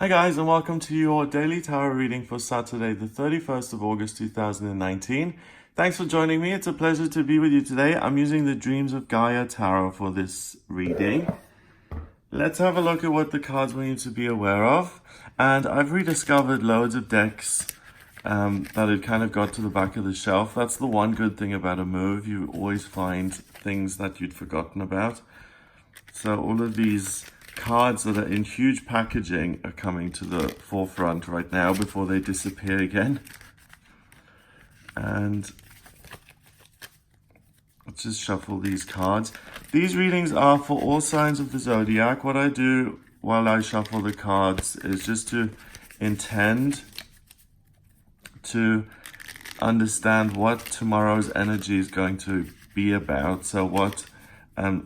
Hi guys, and welcome to your daily tarot reading for Saturday, the 31st of August 2019. Thanks for joining me. It's a pleasure to be with you today. I'm using the Dreams of Gaia Tarot for this reading. Let's have a look at what the cards we need to be aware of. And I've rediscovered loads of decks that had kind of got to the back of the shelf. That's the one good thing about a move. You always find things that you'd forgotten about. So all of these cards that are in huge packaging are coming to the forefront right now before they disappear again. And let's just shuffle these cards. These readings are for all signs of the zodiac. What I do while I shuffle the cards is just to intend to understand what tomorrow's energy is going to be about. So what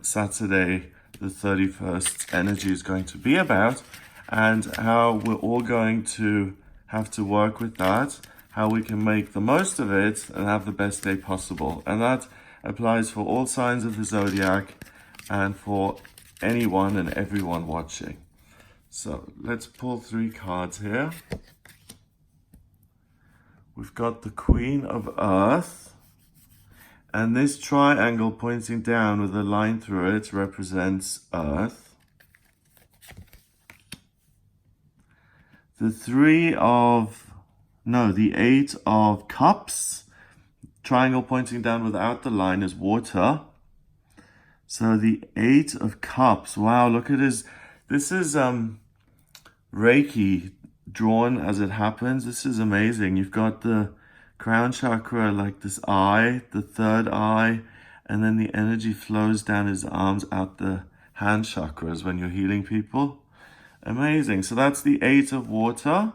Saturday the 31st energy is going to be about, and how we're all going to have to work with that, how we can make the most of it and have the best day possible. And that applies for all signs of the zodiac and for anyone and everyone watching. So let's pull 3 cards here. We've got the Queen of Earth. And this triangle pointing down with a line through it represents Earth. The 8 of Cups, triangle pointing down without the line, is water. So the 8 of Cups, wow, look at this. This is Reiki drawn as it happens. This is amazing. You've got the crown chakra like this eye, the third eye, and then the energy flows down his arms out the hand chakras when you're healing people. Amazing. So that's the 8 of water.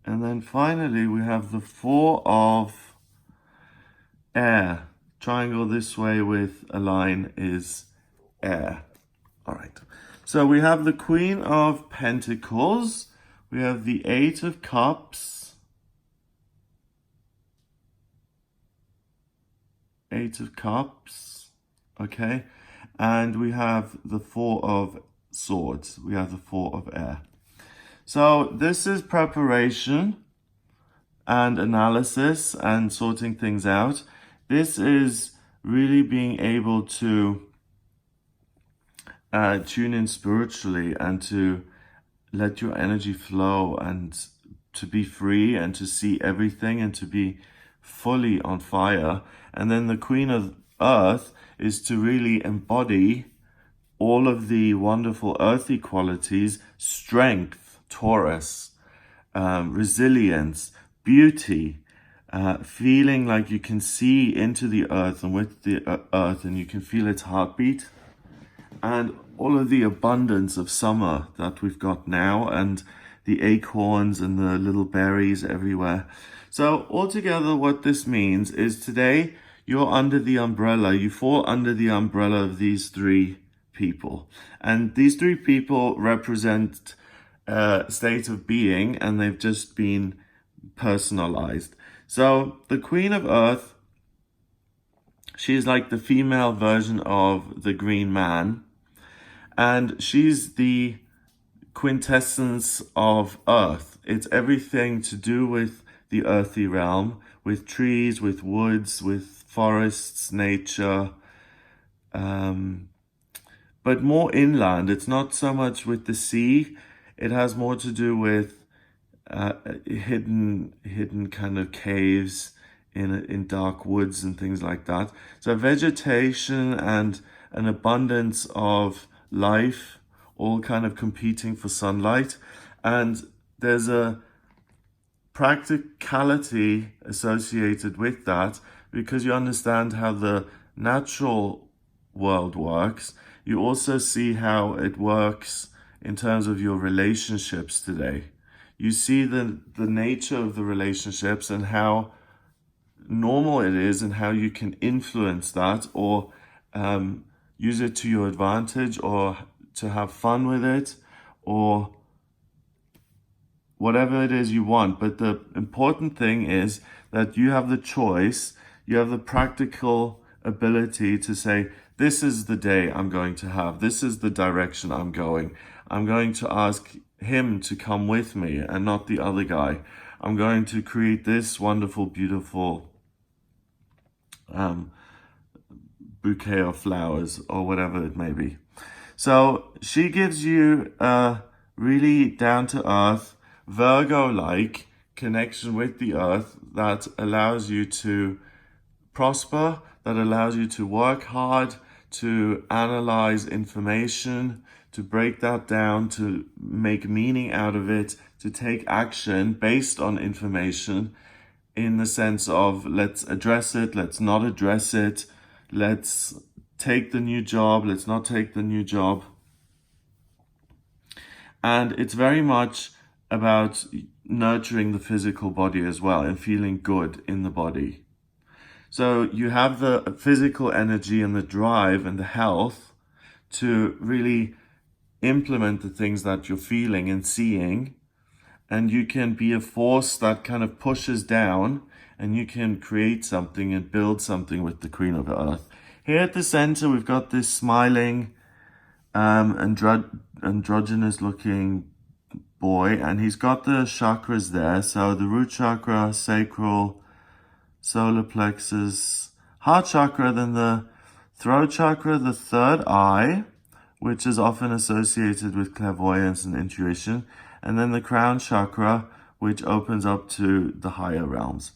And then finally we have the 4 of air. Triangle this way with a line is air. All right. So we have the Queen of Pentacles, we have the 8 of Cups, 8 of Cups, okay, and we have the 4 of Swords, we have the 4 of Air. So this is preparation and analysis and sorting things out. This is really being able to tune in spiritually and to let your energy flow and to be free and to see everything and to be fully on fire. And then the Queen of Earth is to really embody all of the wonderful earthy qualities: strength, Taurus, resilience, beauty, feeling like you can see into the earth and with the earth and you can feel its heartbeat. And all of the abundance of summer that we've got now, and the acorns and the little berries everywhere. So altogether, what this means is today you're under the umbrella, you fall under the umbrella of these 3 people. And these 3 people represent a state of being, and they've just been personalized. So the Queen of Earth, she's like the female version of the Green Man. And she's the quintessence of Earth. It's everything to do with the earthy realm, with trees, with woods, with forests, nature, but more inland. It's not so much with the sea. It has more to do with hidden kind of caves in dark woods and things like that. So vegetation and an abundance of life, all kind of competing for sunlight. And there's a practicality associated with that because you understand how the natural world works. You also see how it works in terms of your relationships today. You see the nature of the relationships and how normal it is and how you can influence that or use it to your advantage or to have fun with it or whatever it is you want. But the important thing is that you have the choice, you have the practical ability to say, this is the day I'm going to have, this is the direction I'm going to ask him to come with me and not the other guy. I'm going to create this wonderful, beautiful bouquet of flowers or whatever it may be. So she gives you a really down-to-earth, Virgo-like connection with the earth that allows you to prosper, that allows you to work hard, to analyze information, to break that down, to make meaning out of it, to take action based on information in the sense of let's address it, let's not address it, let's take the new job, let's not take the new job. And it's very much about nurturing the physical body as well and feeling good in the body. So you have the physical energy and the drive and the health to really implement the things that you're feeling and seeing. And you can be a force that kind of pushes down, and you can create something and build something with the Queen of the Earth. Here at the center, we've got this smiling, androgynous looking boy, and he's got the chakras there. So the root chakra, sacral, solar plexus, heart chakra, then the throat chakra, the third eye, which is often associated with clairvoyance and intuition, and then the crown chakra, which opens up to the higher realms.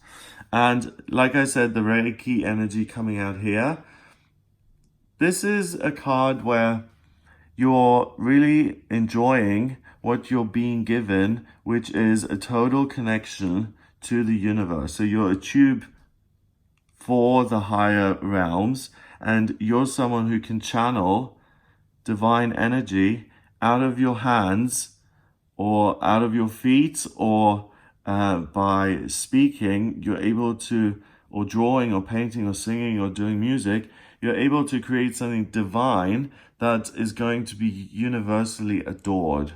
And like I said, the Reiki energy coming out here, this is a card where you're really enjoying what you're being given, which is a total connection to the universe. So you're a tube for the higher realms, and you're someone who can channel divine energy out of your hands or out of your feet, or by speaking, you're able to, or drawing or painting or singing or doing music, you're able to create something divine that is going to be universally adored.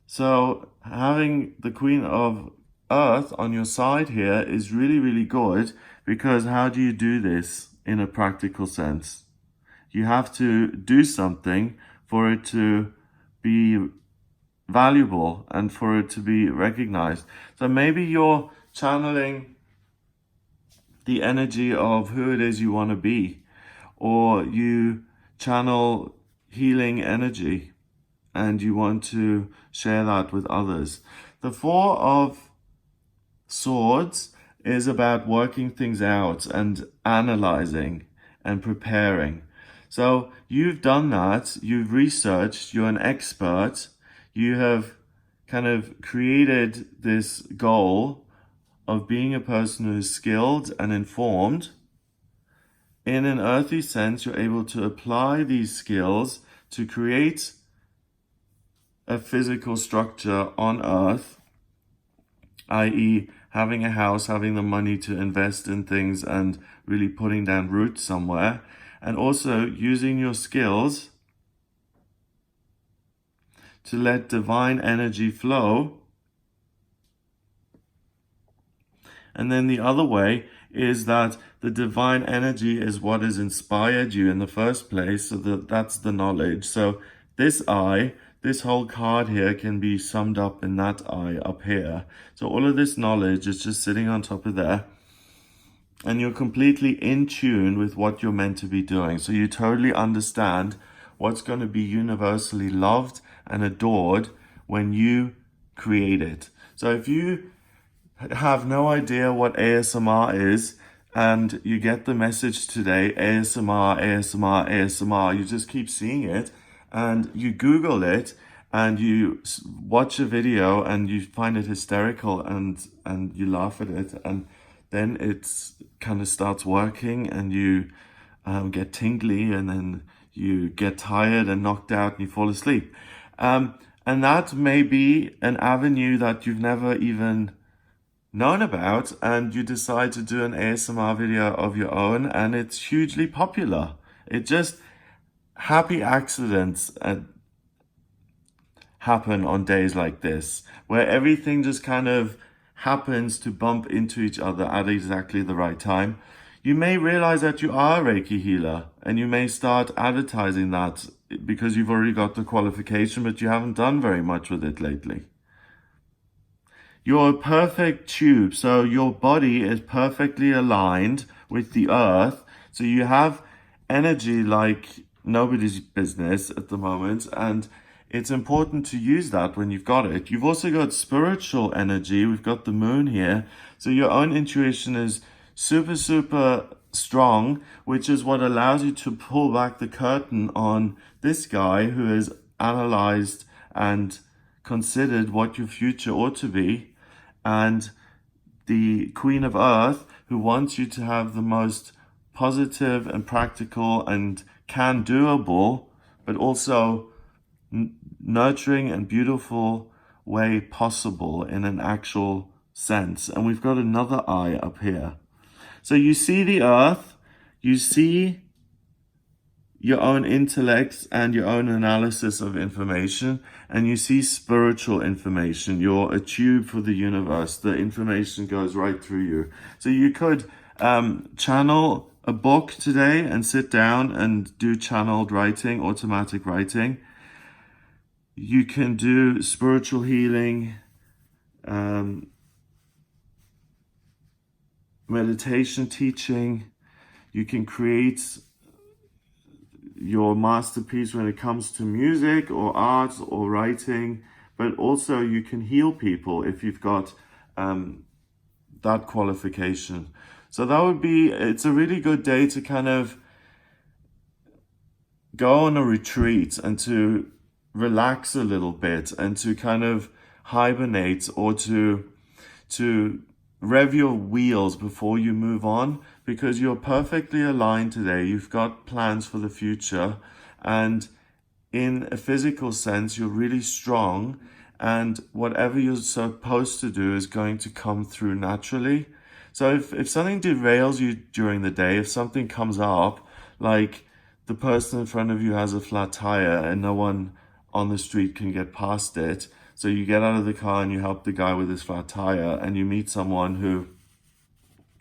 So having the Queen of Earth on your side here is really, really good, because how do you do this in a practical sense? You have to do something for it to be valuable and for it to be recognized. So maybe you're channeling the energy of who it is you want to be, or you channel healing energy and you want to share that with others. The Four of Swords is about working things out and analyzing and preparing. So you've done that, you've researched, you're an expert, you have kind of created this goal of being a person who is skilled and informed. In an earthy sense, you're able to apply these skills to create a physical structure on earth, i.e. having a house, having the money to invest in things and really putting down roots somewhere, and also using your skills to let divine energy flow. And then the other way is that the divine energy is what has inspired you in the first place, so that's the knowledge. So this eye, this whole card here can be summed up in that eye up here. So all of this knowledge is just sitting on top of there, and you're completely in tune with what you're meant to be doing. So you totally understand what's going to be universally loved and adored when you create it. So if you have no idea what ASMR is, and you get the message today, ASMR, ASMR, ASMR, you just keep seeing it, and you Google it, and you watch a video, and you find it hysterical, and you laugh at it, and then it's kind of starts working, and you get tingly, and then you get tired and knocked out, and you fall asleep. And that may be an avenue that you've never even known about, and you decide to do an ASMR video of your own, and it's hugely popular. It just, happy accidents happen on days like this, where everything just kind of happens to bump into each other at exactly the right time, you may realize that you are a Reiki healer, and you may start advertising that because you've already got the qualification, but you haven't done very much with it lately. You're a perfect tube, so your body is perfectly aligned with the earth. So you have energy like nobody's business at the moment, and it's important to use that when you've got it. You've also got spiritual energy. We've got the moon here. So your own intuition is super, super strong, which is what allows you to pull back the curtain on this guy who has analyzed and considered what your future ought to be, and the Queen of Earth, who wants you to have the most positive and practical and can-doable, but also nurturing and beautiful way possible in an actual sense. And we've got another eye up here. So you see the earth, you see your own intellects and your own analysis of information, and you see spiritual information. You're a tube for the universe. The information goes right through you. So you could channel a book today and sit down and do channeled writing, automatic writing. You can do spiritual healing, meditation teaching. You can create your masterpiece when it comes to music or art or writing, but also you can heal people if you've got that qualification. So that would be, it's a really good day to kind of go on a retreat and to relax a little bit and to kind of hibernate, or to rev your wheels before you move on, because you're perfectly aligned today. You've got plans for the future, and in a physical sense, you're really strong, and whatever you're supposed to do is going to come through naturally. So if something derails you during the day, if something comes up, like the person in front of you has a flat tire and no one on the street can get past it, so you get out of the car and you help the guy with his flat tire, and you meet someone who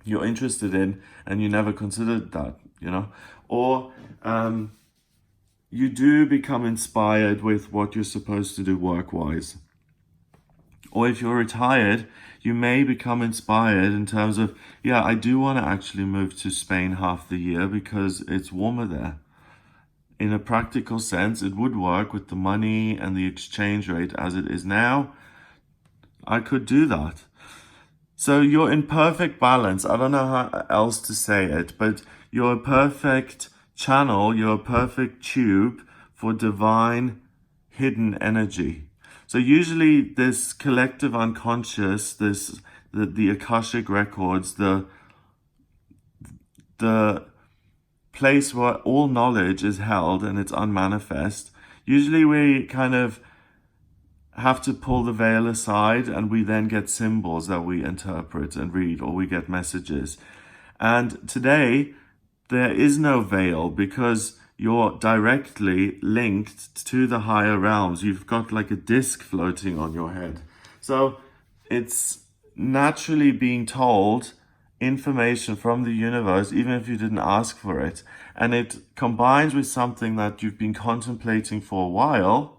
you're interested in and you never considered that, or you do become inspired with what you're supposed to do work-wise. Or if you're retired, you may become inspired in terms of, yeah, I do want to actually move to Spain half the year because it's warmer there. In a practical sense, it would work with the money and the exchange rate as it is now. I could do that. So you're in perfect balance. I don't know how else to say it, but you're a perfect channel, you're a perfect tube for divine hidden energy. So usually this collective unconscious, the Akashic records, the place where all knowledge is held and it's unmanifest, usually we kind of have to pull the veil aside, and we then get symbols that we interpret and read, or we get messages. And today there is no veil because you're directly linked to the higher realms. You've got like a disc floating on your head. So it's naturally being told information from the universe, even if you didn't ask for it. And it combines with something that you've been contemplating for a while,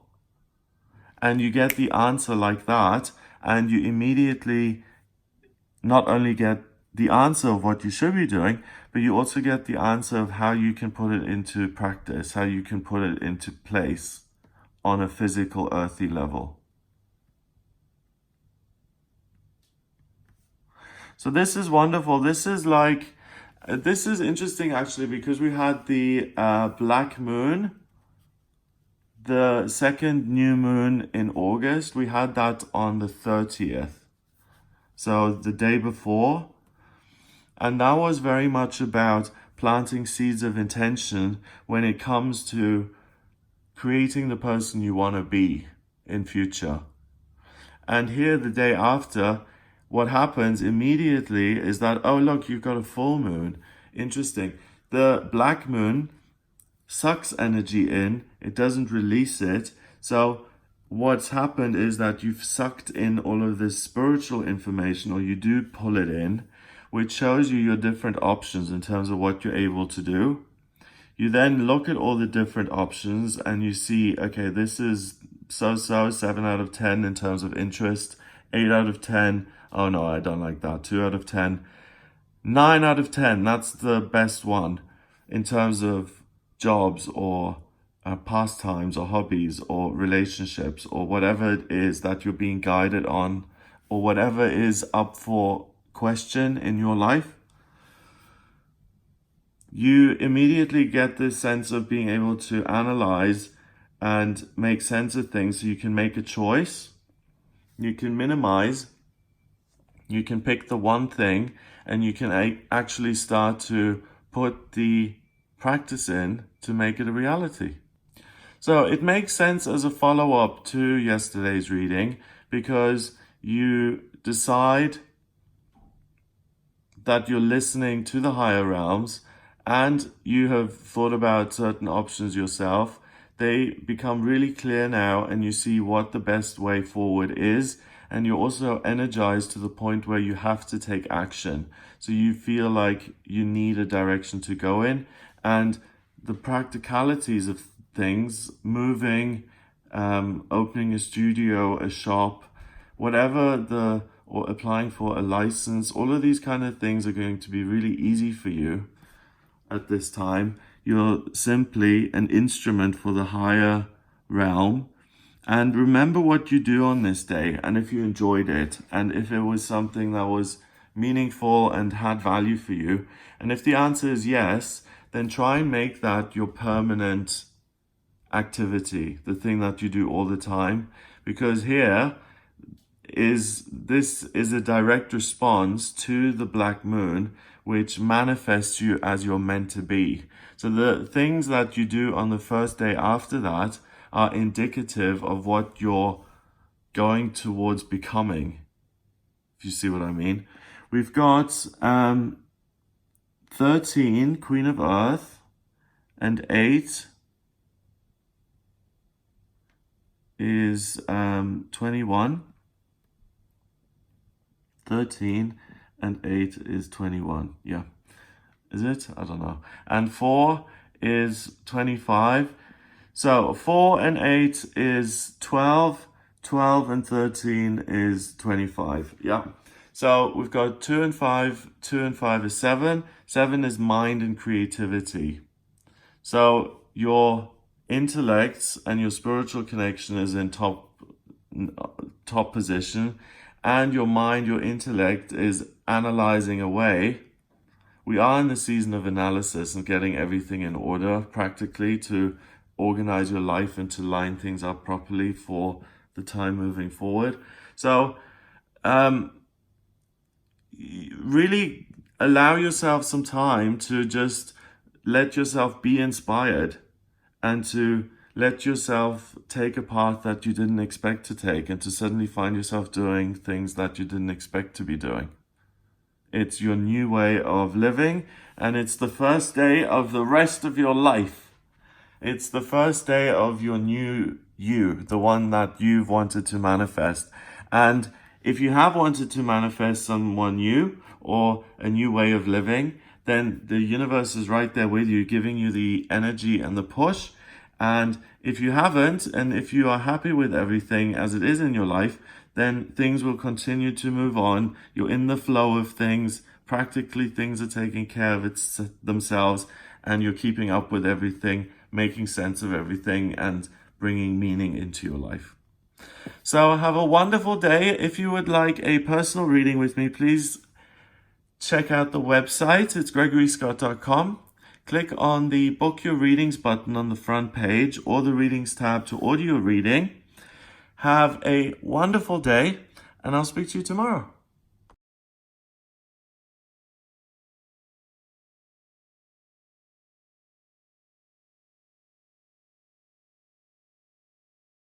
and you get the answer like that, and you immediately not only get the answer of what you should be doing, but you also get the answer of how you can put it into practice, how you can put it into place on a physical, earthy level. So this is wonderful. This is interesting actually, because we had the black moon, the second new moon in August. We had that on the 30th. So the day before. And that was very much about planting seeds of intention when it comes to creating the person you want to be in future. And here the day after, what happens immediately is that, oh look, you've got a full moon. Interesting. The black moon sucks energy in, it doesn't release it. So what's happened is that you've sucked in all of this spiritual information, or you do pull it in, which shows you your different options in terms of what you're able to do. You then look at all the different options and you see, okay, this is so-so, 7 out of 10 in terms of interest, 8 out of 10, oh no, I don't like that, 2 out of 10, 9 out of 10, that's the best one in terms of jobs or pastimes or hobbies or relationships or whatever it is that you're being guided on, or whatever is up for question in your life. You immediately get this sense of being able to analyze and make sense of things, so you can make a choice, you can minimize, you can pick the one thing, and you can actually start to put the practice in to make it a reality. So it makes sense as a follow-up to yesterday's reading, because you decide that you're listening to the higher realms and you have thought about certain options yourself. They become really clear now, and you see what the best way forward is. And you're also energized to the point where you have to take action. So you feel like you need a direction to go in, and the practicalities of things, moving, opening a studio, a shop, whatever or applying for a license, all of these kind of things are going to be really easy for you at this time. You're simply an instrument for the higher realm. And remember what you do on this day, and if you enjoyed it, and if it was something that was meaningful and had value for you. And if the answer is yes, then try and make that your permanent activity, the thing that you do all the time. Because this is a direct response to the black moon, which manifests you as you're meant to be. So the things that you do on the first day after that are indicative of what you're going towards becoming, if you see what I mean. We've got 13, Queen of Earth, and 8 is 21. 13 and 8 is 21. Yeah. Is it? I don't know. And 4 is 25. So 4 and 8 is 12. 12 and 13 is 25. Yeah. So we've got 2 and 5. 2 and 5 is 7. 7 is mind and creativity. So your intellect and your spiritual connection is in top position, and your mind, your intellect is analyzing away. We are in the season of analysis and getting everything in order practically to organize your life and to line things up properly for the time moving forward. So really allow yourself some time to just let yourself be inspired, and to let yourself take a path that you didn't expect to take, and to suddenly find yourself doing things that you didn't expect to be doing. It's your new way of living, and it's the first day of the rest of your life. It's the first day of your new you, the one that you've wanted to manifest. And if you have wanted to manifest someone new or a new way of living, then the universe is right there with you, giving you the energy and the push. And if you haven't, and if you are happy with everything as it is in your life, then things will continue to move on. You're in the flow of things. Practically, things are taking care of themselves, and you're keeping up with everything, making sense of everything, and bringing meaning into your life. So have a wonderful day. If you would like a personal reading with me, please check out the website. It's gregoryscott.com. Click on the Book Your Readings button on the front page, or the Readings tab to order your reading. Have a wonderful day, and I'll speak to you tomorrow.